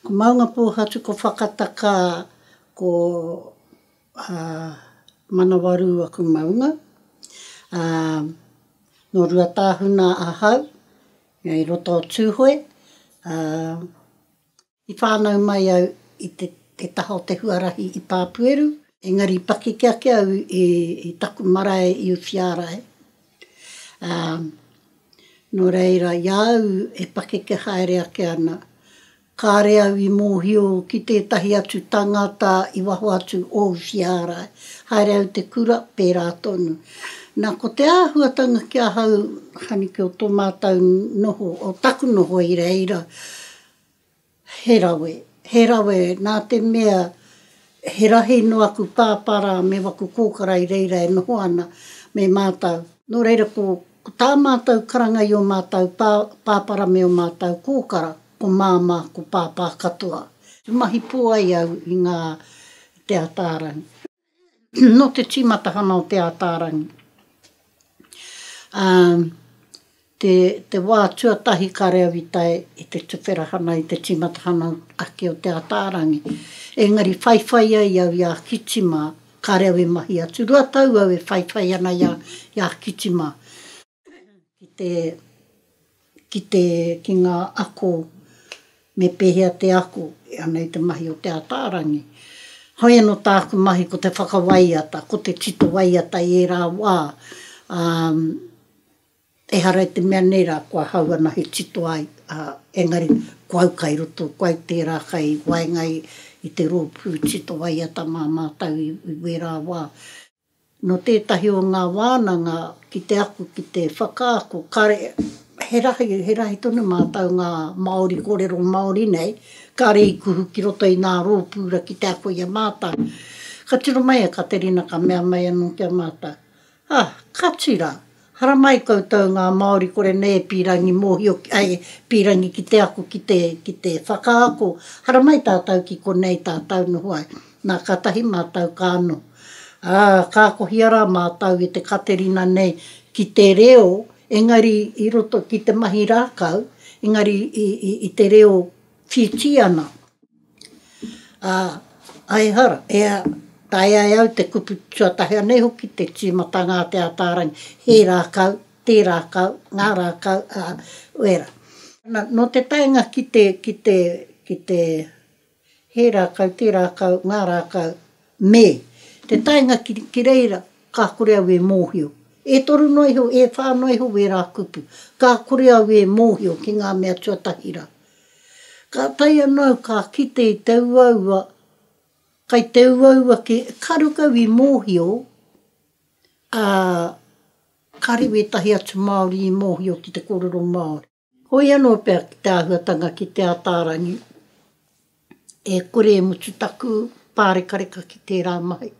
Ko maunga pōhatu ko whakataka ko manawaru aku maunga. No rua tāhuna ahau, i roto o tūhoe. I whānau mai au i te taha o te huarahi i Pāpueru. Engari paki kia au i taku marae i Uwhiarae. No reira, iau e paki ke haere ake ana. Kāre au i mōhio ki tētahi atu tangata i waho atu o Uwhiarae. Haere au te kura pērā tonu. Nā ko te āhuatanga kia hau hanike o tō mātou noho, o taku noho i reira. He rawe, nā te mea he rahi no aku pāpara me waku kōkara i reira e noho ana me mātou. No reira ko tā mātou karanga i o mātou pāpara me o mātou kōkara, ko māma, ko pāpā katoa. Mahi pō ai au i ngā te atārangi. No te timatahana o te atārangi. Te wā tuatahi kare au i tae i te tuwherahana i te timatahana ake o te atārangi. Engari whaiwhai ai au i a Kitima, kare au e mahi atu. Rua tau au e whaiwhai ana i a Kitima. Ki ngā ako me pehea te ako ana i te mahi o te atārangi. Hoi anō tāku mahi ko te whakawaiata, ko te tito waiata i rā wā. E hara te mea nera kua hau ana he tito ai. Engari kua au kai roto, kua au tērā kai waengai i te rōpū tito waiata mā mātau i wērā wā. No tētahi o ngā wānanga ki te ako, ki te whakaako, kare, he rahi tonu mātau ngā Māori, kōrero Māori nei, kare i kuhu ki roto i ngā rōpūra ki te ako i a mātau. Ka tiro mai a Katerina ka mea mai anō ki a mātau. Ka tira, hara mai koutou ngā Māori kore nei pīrangi mōhio, pīrangi ki te ako ki te whakaako. Hara mai tātou ki konei tātou noho ai. Nā katahi mātau ka anō. Ka kohiara mātau i te Katerina nei ki te reo, engari i roto ki te mahi rākau, engari i te reo whiti ana. Ai hara, tae ai au te kupu tuatahi anei hoki te timatanga te atārangi. He rākau, te rākau, ngā rākau, uera. No te taenga ki te he rākau, te rākau, ngā rākau, me. Te taenga ki reira, ka kore au e mōhio. E toru noi ho, e whānoi ho e rā kupu. Ka kore au e mōhio ki ngā mea tuatahira. Ka tai anau ka kite i te uaua, kai te uaua ki karukau i mōhio, ka rewe tahi atu Māori i mōhio ki te kōrero Māori. Hoi anō pēr ki te āhuatanga ki te atārangi, e kore e mutu taku pārekareka ki tērā mahi.